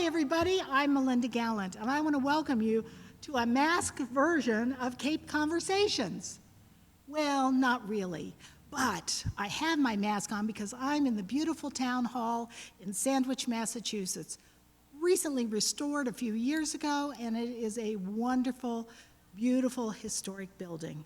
everybody. I'm Melinda Gallant, and I want to welcome you to a masked version of Cape Conversations. Well, not really, but I have my mask on because I'm in the beautiful town hall in Sandwich, Massachusetts, recently restored a few years ago, and it is a wonderful, beautiful, historic building.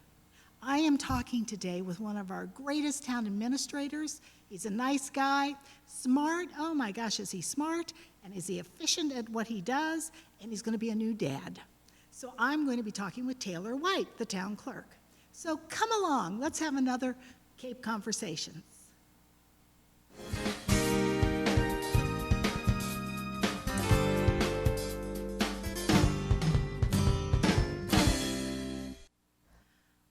I am talking today with one of our greatest town administrators. He's a nice guy, smart. Oh my gosh, is he smart? And is he efficient at what he does? And he's going to be a new dad. So I'm going to be talking with Taylor White, the town clerk. So come along, let's have another Cape Conversations.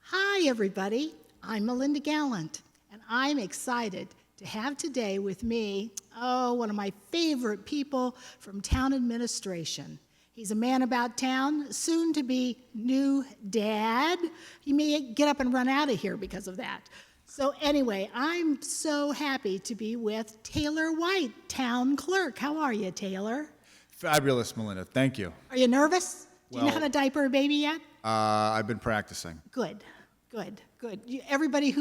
Hi everybody, I'm Melinda Gallant, and I'm excited to have today with me, one of my favorite people from town administration. He's a man about town, soon to be new dad. He may get up and run out of here because of that. So anyway, I'm so happy to be with Taylor White, town clerk. How are you, Taylor? Fabulous, Melinda. Thank you. Are you nervous? Do you know how to diaper a baby yet? I've been practicing. Good. Everybody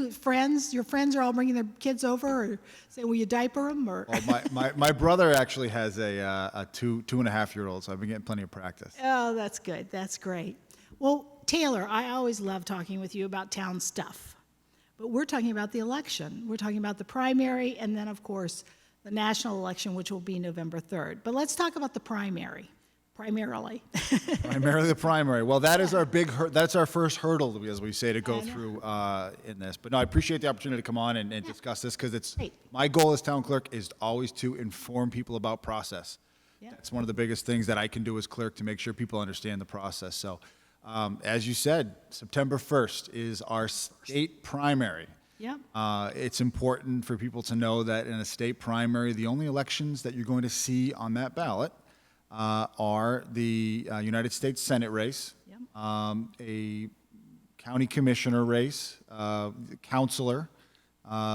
your friends are all bringing their kids over, or say, will you diaper them? Or Well, my brother actually has a 2.5-year-old, so I've been getting plenty of practice. Oh, that's good. That's great. Well, Taylor, I always love talking with you about town stuff, but we're talking about the election. We're talking about the primary, and then, of course, the national election, which will be November 3rd. But let's talk about the primary. Primarily the primary. Well, that is our that's our first hurdle, as we say, to go through in this. But no, I appreciate the opportunity to come on and discuss this, because it's my goal as town clerk is always to inform people about process. Yeah. That's one of the biggest things that I can do as clerk, to make sure people understand the process. So, as you said, September 1st is our state primary. Yeah. It's important for people to know that in a state primary, the only elections that you're going to see on that ballot are the United States Senate race, a county commissioner race, councilor,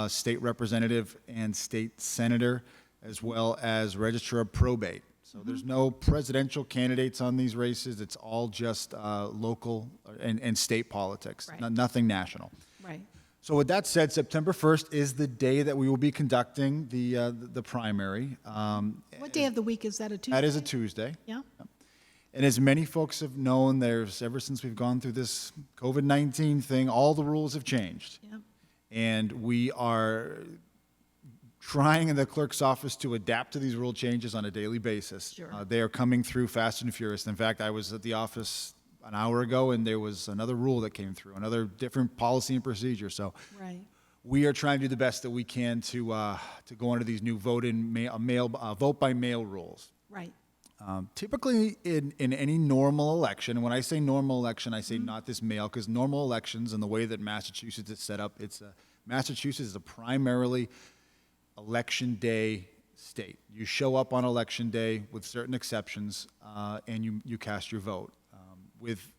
state representative, and state senator, as well as registrar of probate. So there's no presidential candidates on these races. It's all just local and state politics, nothing national. Right. So with that said, September 1st is the day that we will be conducting the primary. What day of the week is that, a Tuesday? That is a Tuesday. Yeah. And as many folks have known, ever since we've gone through this COVID-19 thing, all the rules have changed. Yeah. And we are trying in the clerk's office to adapt to these rule changes on a daily basis. Sure. They are coming through fast and furious. In fact, I was at the office an hour ago, and there was another rule that came through, another different policy and procedure. So we are trying to do the best that we can to go under these new vote by mail rules. Right. Typically, in any normal election, and when I say normal election, I say not this mail, because normal elections and the way that Massachusetts is set up, Massachusetts is a primarily election day state. You show up on election day with certain exceptions, and you cast your vote.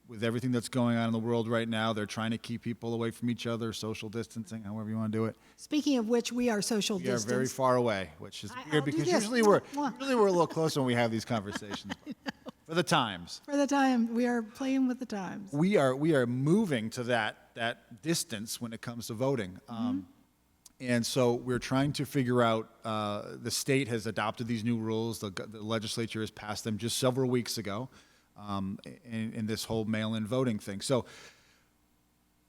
With everything that's going on in the world right now, they're trying to keep people away from each other, social distancing, however you want to do it. Speaking of which, we are social distance. We are very far away, which is weird, because usually we're a little closer when we have these conversations. For the times. For the time, we are playing with the times. We are moving to that distance when it comes to voting. And so we're trying to figure out, the state has adopted these new rules. The legislature has passed them just several weeks ago. In this whole mail-in voting thing. So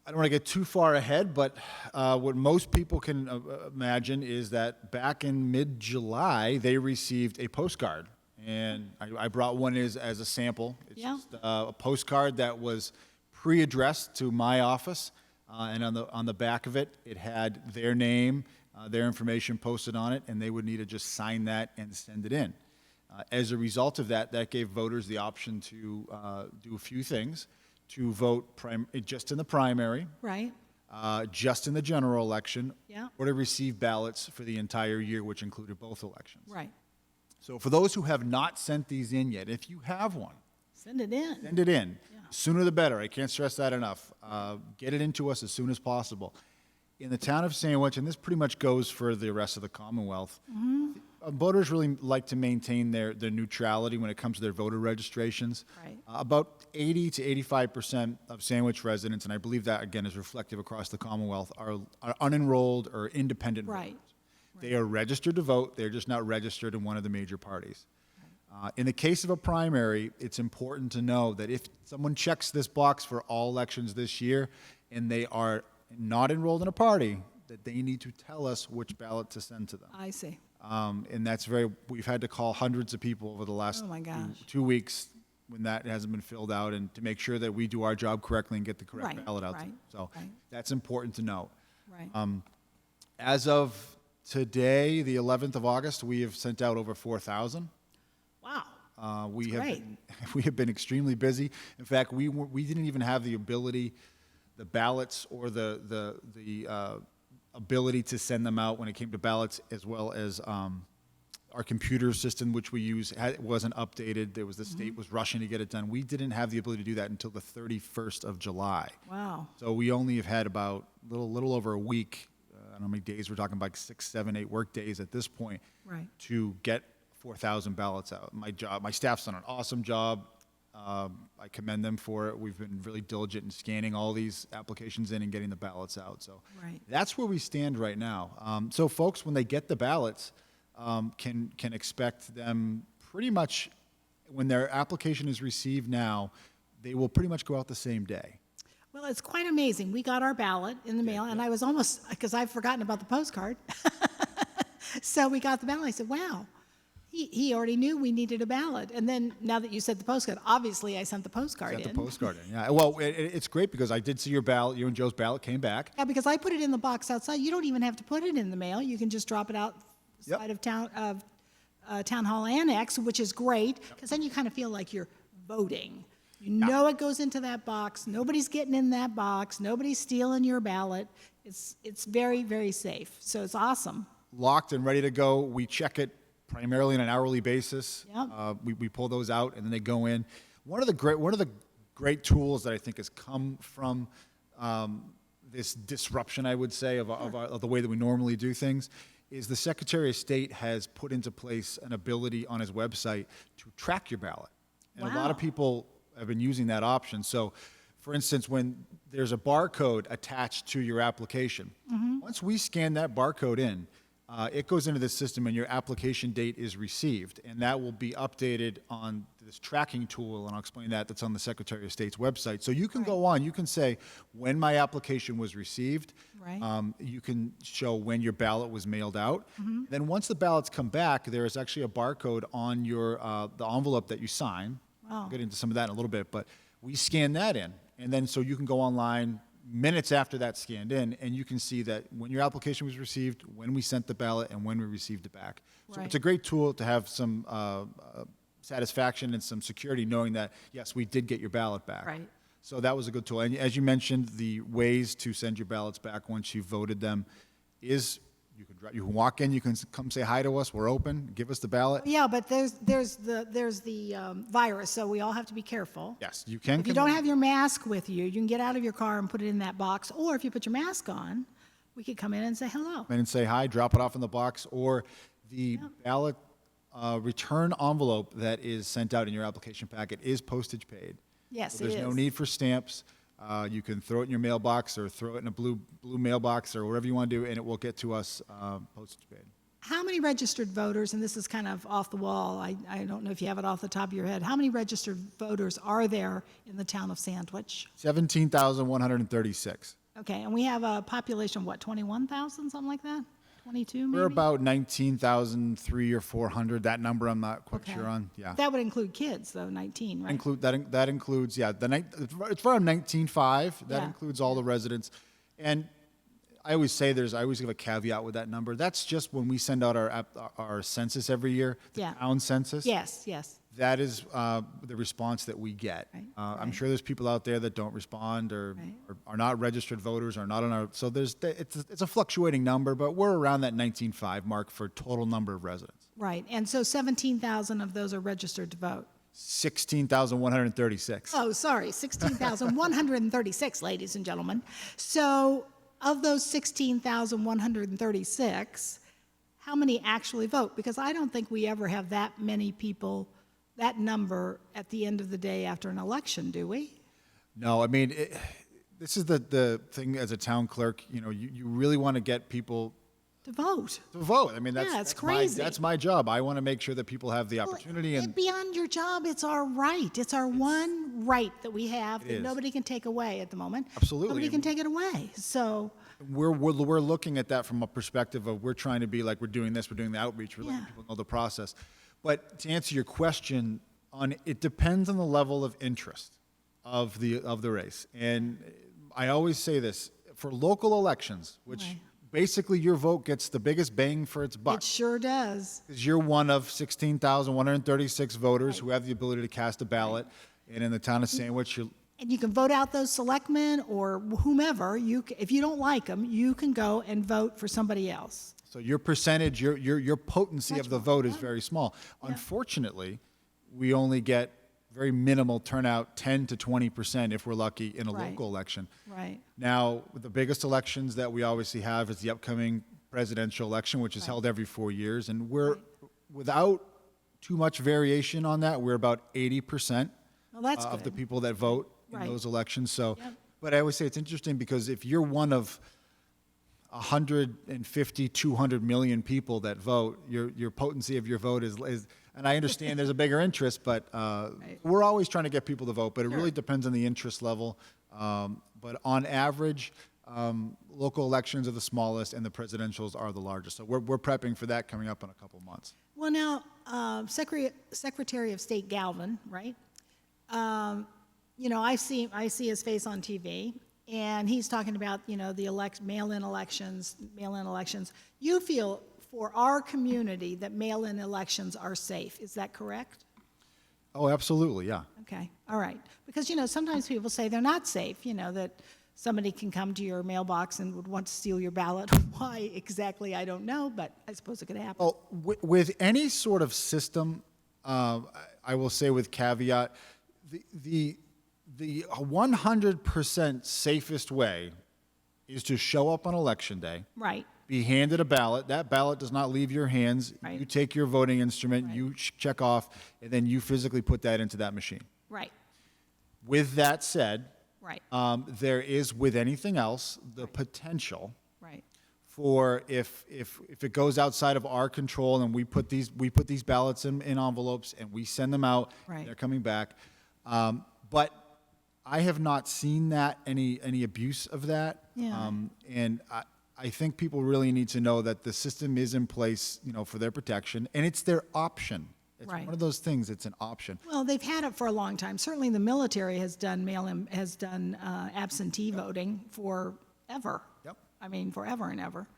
I don't want to get too far ahead, but what most people can imagine is that back in mid-July, they received a postcard. And I brought one as a sample. It's just a postcard that was pre-addressed to my office. And on the back of it, it had their name, their information posted on it, and they would need to just sign that and send it in. As a result of that, that gave voters the option to do a few things, to vote just in the primary, right? Just in the general election, yeah, or to receive ballots for the entire year, which included both elections. Right. So for those who have not sent these in yet, if you have one, send it in. Send it in. Yeah. Sooner the better. I can't stress that enough. Get it into us as soon as possible. In the town of Sandwich, and this pretty much goes for the rest of the Commonwealth, Voters really like to maintain their neutrality when it comes to their voter registrations. Right. About 80 to 85% of Sandwich residents, and I believe that again is reflective across the Commonwealth, are unenrolled or independent Right. voters. They are registered to vote. They're just not registered in one of the major parties. In the case of a primary, it's important to know that if someone checks this box for all elections this year and they are not enrolled in a party, that they need to tell us which ballot to send to them. I see. And we've had to call hundreds of people over the last Oh, my gosh. 2 weeks when that hasn't been filled out, and to make sure that we do our job correctly and get the correct Right, ballot out. right, So right. that's important to know. Right. As of today, the 11th of August, we have sent out over 4,000. Wow. We That's have great. we have been extremely busy. In fact, we didn't even have the ability, the ballots or the ability to send them out when it came to ballots, as well as our computer system, which we use, wasn't updated. There was the state was rushing to get it done. We didn't have the ability to do that until the 31st of July. Wow. So we only have had about little over a week. I don't know how many days. We're talking about 6, 7, 8 work days at this point. Right. To get 4,000 ballots out. My staff's done an awesome job. I commend them for it. We've been really diligent in scanning all these applications in and getting the ballots out. So Right. that's where we stand right now. So folks, when they get the ballots, can expect them pretty much when their application is received now, they will pretty much go out the same day. Well, it's quite amazing. We got our ballot in the mail, and I was almost, because I've forgotten about the postcard. So we got the ballot. I said, wow, he already knew we needed a ballot. And then now that you said the postcard, obviously I sent the postcard in. Sent the postcard in, yeah. Well, it's great because I did see your ballot. You and Joe's ballot came back. Yeah, because I put it in the box outside. You don't even have to put it in the mail. You can just drop it Yep. outside of Town Hall Annex, which is great, because then you kind of feel like you're voting. You know it goes into that box. Nobody's getting in that box. Nobody's stealing your ballot. It's very, very safe. So it's awesome. Locked and ready to go. We check it primarily on an hourly basis. Yep. We pull those out and then they go in. One of the great tools that I think has come from this disruption, I would say, of the way that we normally do things, is the Secretary of State has put into place an ability on his website to track your ballot. And a lot of Wow. people have been using that option. So, for instance, when there's a barcode attached to your application, once we scan that barcode in, it goes into the system and your application date is received, and that will be updated on this tracking tool, and I'll explain that. That's on the Secretary of State's website. So you can go on, you can say when my application was received. Right. You can show when your ballot was mailed out. Then once the ballots come back, there is actually a barcode on your the envelope that you sign. Wow. I'll get into some of that in a little bit, but we scan that in, and then so you can go online minutes after that's scanned in, and you can see that when your application was received, when we sent the ballot, and when we received it back. So Right. it's a great tool to have some satisfaction and some security knowing that, yes, we did get your ballot back. Right. So that was a good tool. And as you mentioned, the ways to send your ballots back once you've voted them is you can walk in, you can come say hi to us, we're open, give us the ballot. Yeah, but there's the virus, so we all have to be careful. Yes, you can. If you don't have your mask with you, you can get out of your car and put it in that box. Or if you put your mask on, we could come in and say hello. And say hi, drop it off in the box, or the ballot return envelope that is sent out in your application packet is postage paid. Yes, So it there's no is. need for stamps. You can throw it in your mailbox or throw it in a blue mailbox or whatever you want to do, and it will get to us postage paid. How many registered voters, and this is kind of off the wall, I don't know if you have it off the top of your head, how many registered voters are there in the town of Sandwich? 17,136. Okay, and we have a population of what, 21,000, something like that? 22 maybe? We're about 19,300 or 400. That number I'm not quite Okay. sure on. Yeah. That would include kids, though, 19, right? That includes it's around 19.5. That Yeah. includes all the residents, and I always say I always give a caveat with that number. That's just when we send out our census every year, the Yeah. town census. Yes, yes. That is the response that we get. Right, I'm right. sure there's people out there that don't respond or are not registered voters or not on our. So it's a fluctuating number, but we're around that 19.5 mark for total number of residents. Right, and so 17,000 of those are registered to vote. 16,136. Oh, sorry, 16,136, ladies and gentlemen. So of those 16,136, how many actually vote? Because I don't think we ever have that many people, that number at the end of the day after an election, do we? No, I mean, this is the thing as a town clerk, you really want to get people To vote. to vote. I mean, Yeah, it's that's crazy. that's my job. I want to make sure that people have the opportunity. Well, And beyond your job, it's our right. It's our one right that we have It that is. nobody can take away at the moment. Absolutely. Nobody can take it away. So, we're looking at that from a perspective of we're trying to be like we're doing this, we're doing the outreach, we're letting Yeah. people know the process. But to answer your question, it depends on the level of interest of the race. And I always say this for local elections, which Right. basically your vote gets the biggest bang for its buck. it sure does. Because you're one of 16,136 voters who have the ability to cast a ballot. And in the town of Sandwich, And you can vote out those selectmen or whomever. If you don't like them, you can go and vote for somebody else. so your percentage, your potency Much of the more, vote is yeah. very small. Yeah. Unfortunately, we only get very minimal turnout, 10 to 20% if we're lucky in a Right. local election. Right. Now, the biggest elections that we obviously have is the upcoming presidential election, which is Right. held every 4 years. And without too much variation on that, we're about 80% Well, that's of the good. people that vote in Right. those elections. So, Yep. but I always say it's interesting because if you're one of 150, 200 million people that vote, your potency of your vote is, and I understand there's a bigger interest, but we're always trying to get people to vote, but it really depends on the interest level. But on average, local elections are the smallest and the presidentials are the largest. So we're prepping for that coming up in a couple months. Well, now, Secretary of State Galvin, right? I see his face on TV, and he's talking about, the mail-in elections. You feel for our community that mail-in elections are safe. Is that correct? Oh, absolutely, yeah. Okay, all right. Because, sometimes people say they're not safe, that somebody can come to your mailbox and would want to steal your ballot. Why exactly, I don't know, but I suppose it could happen. Well, with any sort of system, I will say with caveat, the 100% safest way is to show up on election day, Right, be handed a ballot. That ballot does not leave your hands. Right. You take your voting instrument, Right. you check off, and then you physically put that into that machine. right, With that said, right, there is, with anything else, the potential right. for if it goes outside of our control and we put these ballots in envelopes and we send them out, Right. they're coming back. But I have not seen that any abuse of that. Yeah. And I think people really need to know that the system is in place, for their protection, and it's their option. It's Right. one of those things. It's an option. Well, they've had it for a long time. Certainly, the military has done absentee voting forever. Yep. I mean, forever and ever.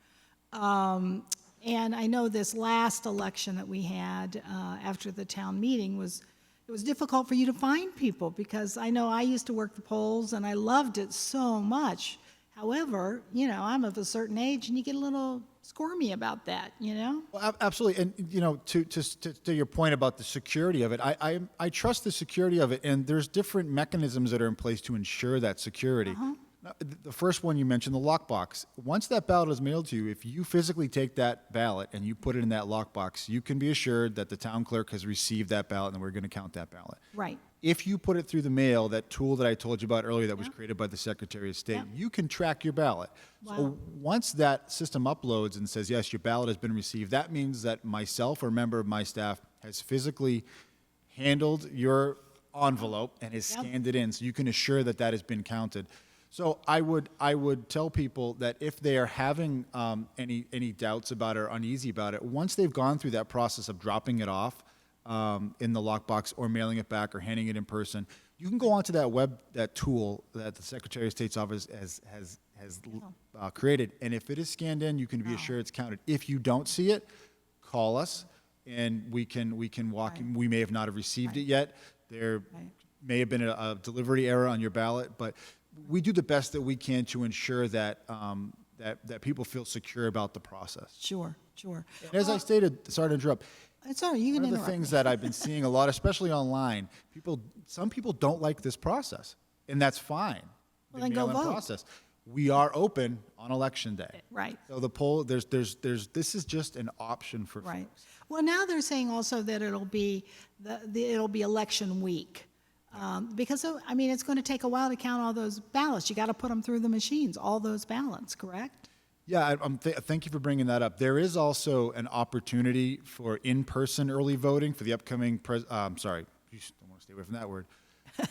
And I know this last election that we had after the town meeting it was difficult for you to find people because I know I used to work the polls and I loved it so much. However, I'm of a certain age and you get a little squirmy about that, Well, absolutely, and to your point about the security of it, I trust the security of it, and there's different mechanisms that are in place to ensure that security. Now, the first one you mentioned, the lockbox. Once that ballot is mailed to you, if you physically take that ballot and you put it in that lockbox, you can be assured that the town clerk has received that ballot and we're going to count that ballot. Right. If you put it through the mail, that tool that I told you about earlier that was Yeah. created by the Secretary of State, Yeah. you can track your ballot. Wow. So once that system uploads and says, yes, your ballot has been received, that means that myself or a member of my staff has physically handled your envelope and has Yep. scanned it in, so you can assure that that has been counted. So I would tell people that if they are having any doubts about it or uneasy about it, once they've gone through that process of dropping it off in the lockbox or mailing it back or handing it in person, you can go onto that tool that the Secretary of State's office has created, and if it is scanned in, you can be assured it's counted. If you don't see it, call us, and we can walk. Right. We may have not have received it yet. There Right. may have been a delivery error on your ballot, but we do the best that we can to ensure that that people feel secure about the process. Sure. And as I stated, sorry to interrupt. It's all right. You can One of the interrupt things me. that I've been seeing a lot, especially online, some people don't like this process, and that's fine. Well, the then go mail-in vote. process. we are open on election day. Right. So this is just an option for Right. folks. Well, now they're saying also that it'll be it'll be election week. Because, I mean, it's going to take a while to count all those ballots. You got to put them through the machines, all those ballots, correct? Yeah, thank you for bringing that up. There is also an opportunity for in-person early voting for the upcoming, sorry, I don't want to stay away from that word,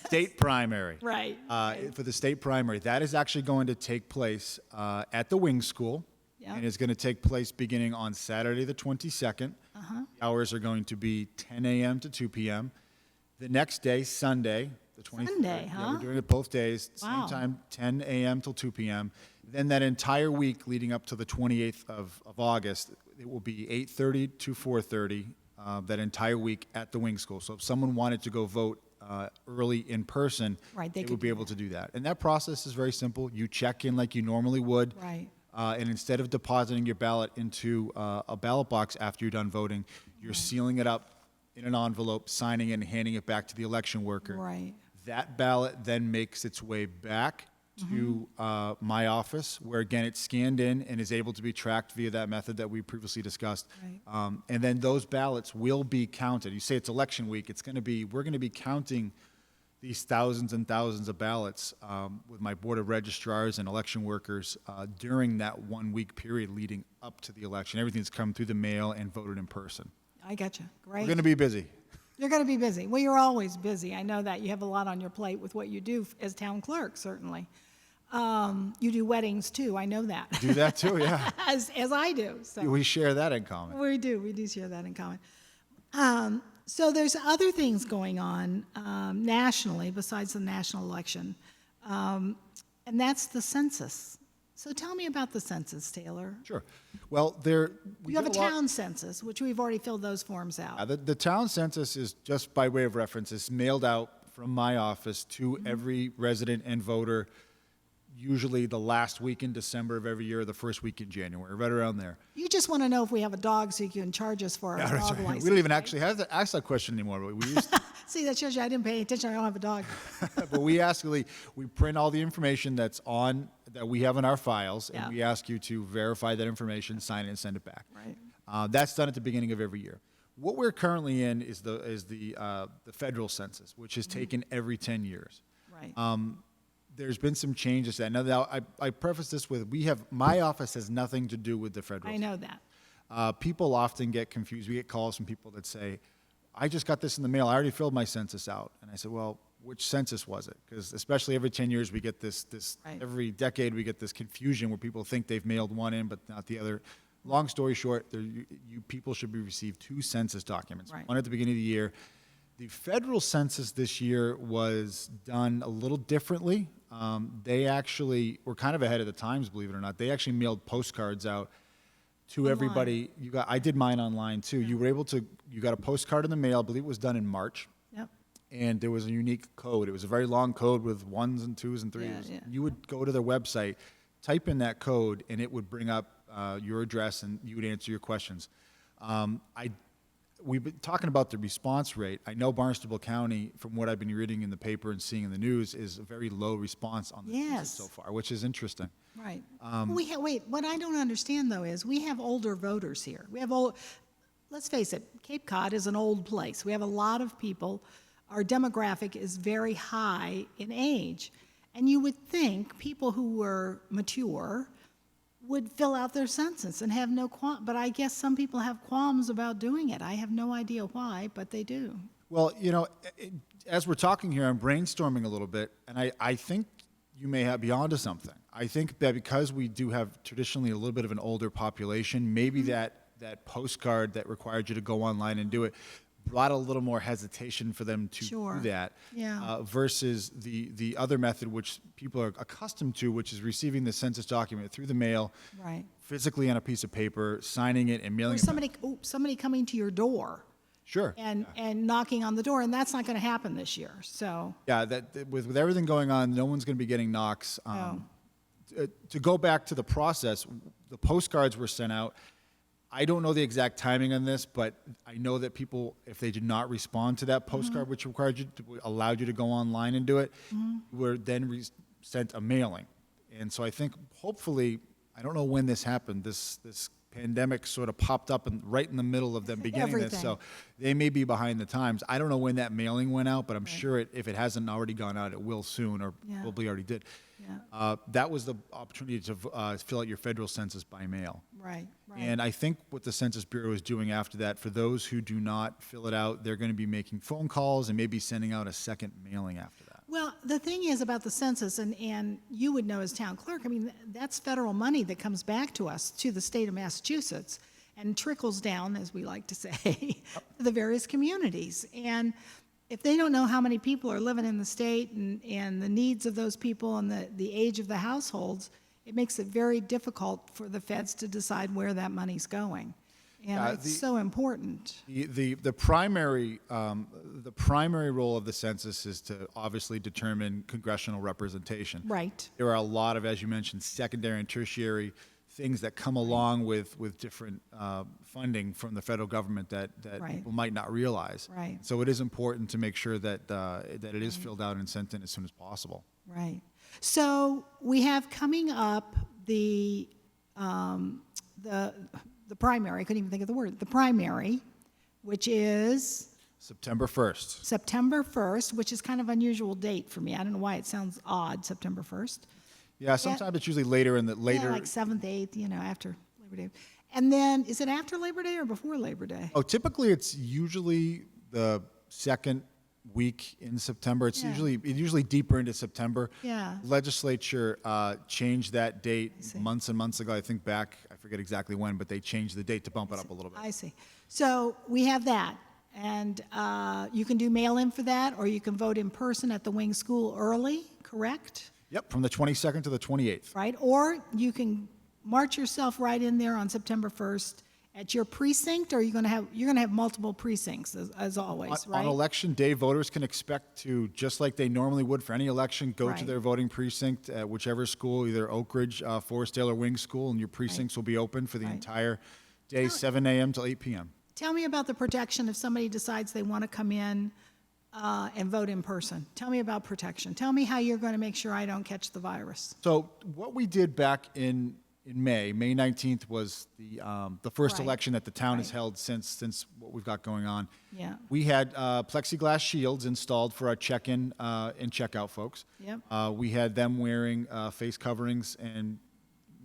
state primary. Right. For the state primary. That is actually going to take place at the Wing School. Yeah. And it's going to take place beginning on Saturday the 22nd. The hours are going to be 10 a.m. to 2 p.m. The next day, Sunday, the 23rd. Sunday, Yeah, huh? we're doing it both days, Wow. same time, 10 a.m. till 2 p.m. Then that entire week leading up to the 28th of August, it will be 8:30 to 4:30 that entire week at the Wing School. So if someone wanted to go vote early in person, Right, they they could would be do able to do that. And that process is very simple. You check in like you normally would. Right. And instead of depositing your ballot into a ballot box after you're done voting, you're sealing it up in an envelope, signing it, and handing it back to the election worker. Right. That ballot then makes its way back to my office, where again it's scanned in and is able to be tracked via that method that we previously discussed. Right. And then those ballots will be counted. You say it's election week. We're going to be counting these thousands and thousands of ballots with my board of registrars and election workers during that 1 week period leading up to the election. Everything's come through the mail and voted in person. I got you. Great. We're going to be busy. You're going to be busy. Well, you're always busy. I know that. You have a lot on your plate with what you do as town clerk, certainly. You do weddings, too. I know that. Do that too, yeah. as I do. So. We share that in common. We do. We do share that in common. So there's other things going on nationally besides the national election, and that's the census. So tell me about the census, Taylor. Sure. Well, we You have a get lot- town census, which we've already filled those forms out. The town census is, just by way of reference, is mailed out from my office to every resident and voter, usually the last week in December of every year, or the first week in January, right around there. You just want to know if we have a dog so you can charge us for our Yeah, that's dog right. license. We don't even right? actually have to ask that question anymore. But we used to, See, that shows you I didn't pay attention. I don't have a dog. but we print all the information that we have in our files, and Yeah. we ask you to verify that information, sign it, and send it back. Right. That's done at the beginning of every year. What we're currently in is the federal census, which is taken every 10 years. Right. There's been some changes to that. Now, I preface this with my office has nothing to do with the federal. I know that. People often get confused. We get calls from people that say, I just got this in the mail. I already filled my census out. And I said, well, which census was it? Because especially every 10 years, we get this Right. every decade, we get this confusion where people think they've mailed one in, but not the other. Long story short, you people should be received 2 census documents, Right. one at the beginning of the year. The federal census this year was done a little differently. They actually were kind of ahead of the times, believe it or not. They actually mailed postcards out to everybody. I did mine online too. You got a postcard in the mail. I believe it was done in March. Yep. And there was a unique code. It was a very long code with 1s and 2s and 3s. Yeah. You would go to their website, type in that code, and it would bring up your address, and you would answer your questions. We've been talking about the response rate. I know Barnstable County, from what I've been reading in the paper and seeing in the news, is a very low response on the census Yes. so far, which is interesting. Right. Wait, what I don't understand, though, is we have older voters here. Let's face it, Cape Cod is an old place. We have a lot of people. Our demographic is very high in age. And you would think people who were mature would fill out their census and have no qualms. But I guess some people have qualms about doing it. I have no idea why, but they do. Well, as we're talking here, I'm brainstorming a little bit, and I think you may be onto something. I think that because we do have traditionally a little bit of an older population, maybe that postcard that required you to go online and do it brought a little more hesitation for them to Sure. do that, Yeah. versus the other method, which people are accustomed to, which is receiving the census document through the mail, Right. physically on a piece of paper, signing it, and mailing Or it back. somebody coming to your door Sure. and knocking on the door, and that's not going to happen this year. So, Yeah, with everything going on, no one's going to be getting knocks. No. To go back to the process, the postcards were sent out. I don't know the exact timing on this, but I know that people, if they did not respond to that postcard, which allowed you to go online and do it, were then sent a mailing. And so I think hopefully, I don't know when this happened, this pandemic sort of popped up right in the middle of them beginning this, Everything. so they may be behind the times. I don't know when that mailing went out, but I'm sure if it hasn't already gone out, it will soon, or Yeah. probably already did. Yeah. That was the opportunity to fill out your federal census by mail. Right. And I think what the Census Bureau is doing after that, for those who do not fill it out, they're going to be making phone calls and maybe sending out a second mailing after that. Well, the thing is about the census, and you would know as town clerk, I mean, that's federal money that comes back to us, to the state of Massachusetts, and trickles down, as we like to say, to the various communities. And if they don't know how many people are living in the state and the needs of those people and the age of the households, it makes it very difficult for the feds to decide where that money's going. And it's so important. The primary role of the census is to obviously determine congressional representation. Right. There are a lot of, as you mentioned, secondary and tertiary things that come along with different funding from the federal government that Right. people might not realize. Right. So it is important to make sure that it is filled out and sent in as soon as possible. Right. So we have coming up the primary, I couldn't even think of the word, the primary, which is September 1st. September 1st, which is kind of unusual date for me. I don't know why it sounds odd, September 1st. Yeah, sometimes it's usually later in the later. Yeah, like 7th, 8th, after Labor Day. And then, is it after Labor Day or before Labor Day? Oh, typically it's usually the second week in September. It's Yeah. usually deeper into September. Yeah. Legislature changed that date months and months ago. I think back, I forget exactly when, but they changed the date to bump it up a little bit. I see. So we have that. And you can do mail-in for that, or you can vote in person at the Wing School early, correct? Yep, from the 22nd to the 28th. Right? Or you can march yourself right in there on September 1st at your precinct, or you're going to have multiple precincts as always, right? On election day, voters can expect to, just like they normally would for any election, go to Right. their voting precinct at whichever school, either Oak Ridge, Forestdale, or Wing School, and your precincts will be open for the Right. entire day, 7 a.m. till 8 p.m. Tell me about the protection if somebody decides they want to come in and vote in person. Tell me about protection. Tell me how you're going to make sure I don't catch the virus. So what we did back in May 19th was the first Right. election that the town has Right. held since what we've got going on. Yeah. We had plexiglass shields installed for our check-in and check-out folks. Yep. We had them wearing face coverings and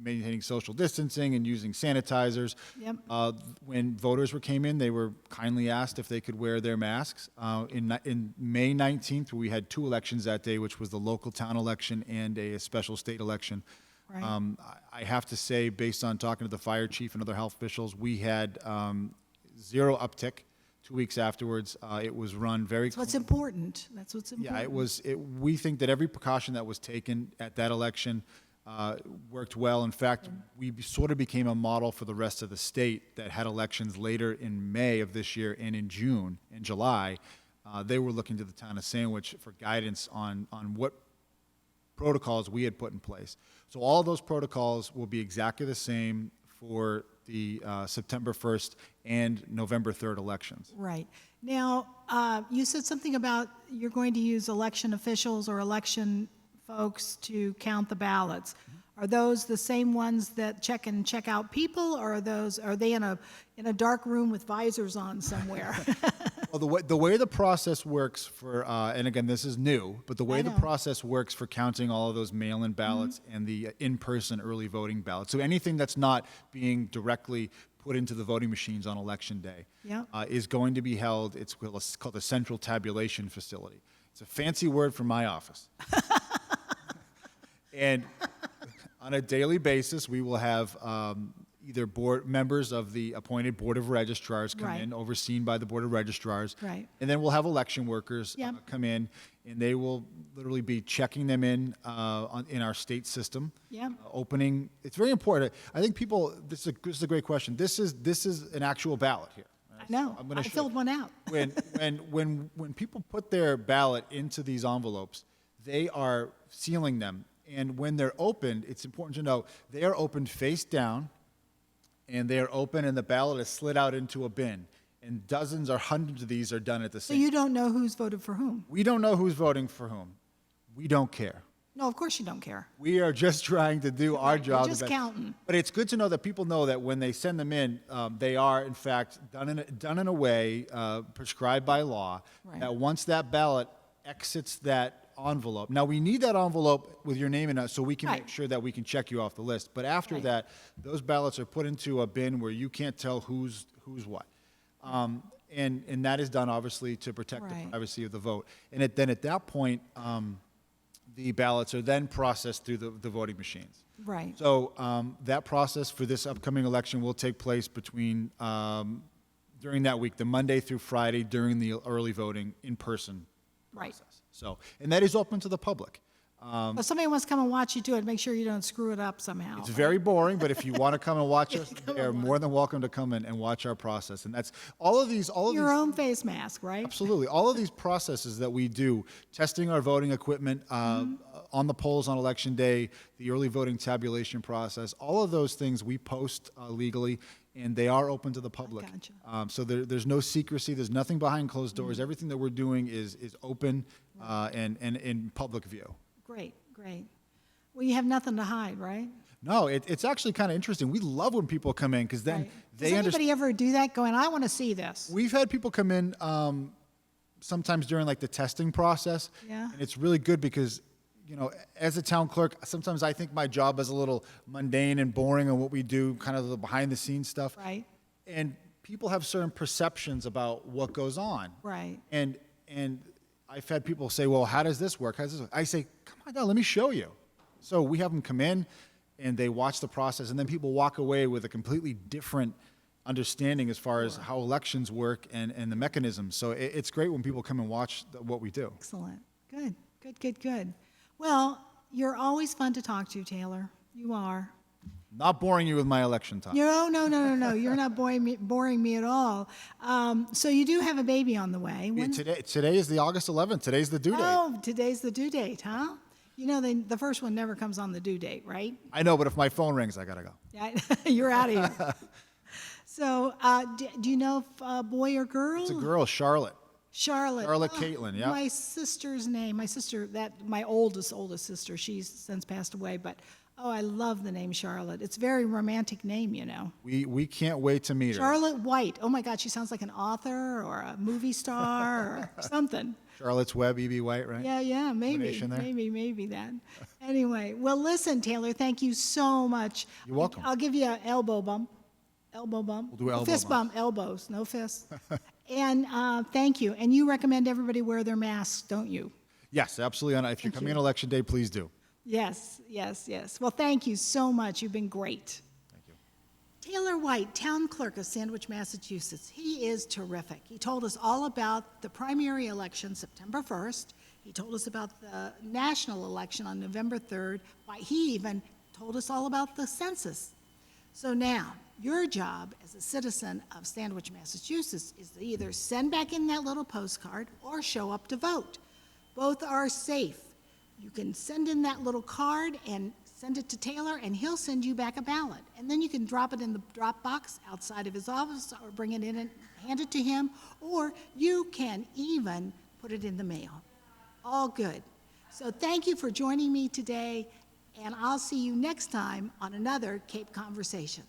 maintaining social distancing and using sanitizers. Yep. When voters came in, they were kindly asked if they could wear their masks. In May 19th, we had two elections that day, which was the local town election and a special state election. Right. I have to say, based on talking to the fire chief and other health officials, we had zero uptick 2 weeks afterwards. It was run very That's what's important. That's what's important. yeah, we think that every precaution that was taken at that election worked well. In fact, we sort of became a model for the rest of the state that had elections later in May of this year and in June and July. They were looking to the town of Sandwich for guidance on what protocols we had put in place. So all of those protocols will be exactly the same for the September 1st and November 3rd elections. Right. Now, you said something about you're going to use election officials or election folks to count the ballots. Are those the same ones that check and check out people, or are they in a dark room with visors on somewhere? Well, the way the process works for, and again, this is new, but the way I the know. process works for counting all of those mail-in ballots and the in-person early voting ballots, so anything that's not being directly put into the voting machines on election day, Yep. is going to be held. It's called a central tabulation facility. It's a fancy word for my office. And on a daily basis, we will have either board members of the appointed Board of Registrars come Right. in, overseen by the Board of Registrars. Right. And then we'll have election workers Yep. come in, and they will literally be checking them in in our state system. Yep. Opening. It's very important. I think people. This is a great question. This is an actual ballot here. No, I'm gonna I show- filled one out. when people put their ballot into these envelopes, they are sealing them. And when they're opened, it's important to know they are opened face down, and they are open, and the ballot is slid out into a bin. And dozens or hundreds of these are done at the So same. you don't know who's voted for whom? We don't know who's voting for whom. We don't care. No, of course you don't care. We are just trying to do our Right, job. you're just the best. counting. But it's good to know that people know that when they send them in, they are, in fact, done in a way prescribed by law, Right. that once that ballot exits that envelope. Now, we need that envelope with your name in it so we can Right. make sure that we can check you off the list. But after Right. that, those ballots are put into a bin where you can't tell who's what. And that is done, obviously, to protect the Right. privacy of the vote. And then at that point, the ballots are then processed through the voting machines. Right. So that process for this upcoming election will take place between, during that week, the Monday through Friday, during the early voting in-person Right. process. So, and that is open to the public. If somebody wants to come and watch you do it, make sure you don't screw it up somehow. It's very boring, but if you want to come and watch us, they're more than welcome to come in and watch our process. And that's all of these. Your own face mask, right? Absolutely. All of these processes that we do, testing our voting equipment on the polls on Election Day, the early voting tabulation process, all of those things we post legally, and they are open to the public. Gotcha. So there's no secrecy. There's nothing behind closed doors. Everything that we're doing is open and in public view. Great, great. Well, you have nothing to hide, right? No, it's actually kind of interesting. We love when people come in because then Right. they Does understand. anybody ever do that going, I want to see this? We've had people come in sometimes during like the testing process. Yeah. And it's really good because, you know, as a town clerk, sometimes I think my job is a little mundane and boring on what we do, kind of the behind the scenes stuff. Right, And people have certain perceptions about what goes on. right. And I've had people say, well, how does this work? How does this work? I say, come on down, let me show you. So we have them come in and they watch the process, and then people walk away with a completely different understanding as far as how elections work and the mechanisms. So it's great when people come and watch what we do. Excellent. Good, good, good, good. Well, you're always fun to talk to, Taylor. You are. Not boring you with my election talk. No. You're not boring me at all. So you do have a baby on the way. Yeah, today is the August 11th. Today's the due date. Oh, today's the due date, huh? You know, the first one never comes on the due date, right? I know, but if my phone rings, I gotta go. Yeah, you're out of here. So, do you know if boy or girl? It's a girl, Charlotte. Charlotte. Charlotte Caitlin, yeah. My sister's name. My sister, my oldest sister. She's since passed away, but oh, I love the name Charlotte. It's a very romantic name, you know. We can't wait to meet her. Charlotte White. Oh my God, she sounds like an author or a movie star or something. Charlotte's Web, E.B. White, right? Yeah, maybe, Combination there. maybe that. Anyway, well, listen, Taylor, thank you so much. You're welcome. I'll give you an elbow bump. Elbow bump. We'll do elbow Fist bumps. bump, elbows, no fists. And thank you. And you recommend everybody wear their masks, don't you? Yes, absolutely. And if you're coming on Election Day, please do. Yes. Well, thank you so much. You've been great. Thank you. Taylor White, Town Clerk of Sandwich, Massachusetts. He is terrific. He told us all about the primary election September 1st. He told us about the national election on November 3rd. He even told us all about the census. So now, your job as a citizen of Sandwich, Massachusetts is to either send back in that little postcard or show up to vote. Both are safe. You can send in that little card and send it to Taylor, and he'll send you back a ballot. And then you can drop it in the drop box outside of his office or bring it in and hand it to him, or you can even put it in the mail. All good. So thank you for joining me today, and I'll see you next time on another Cape Conversations.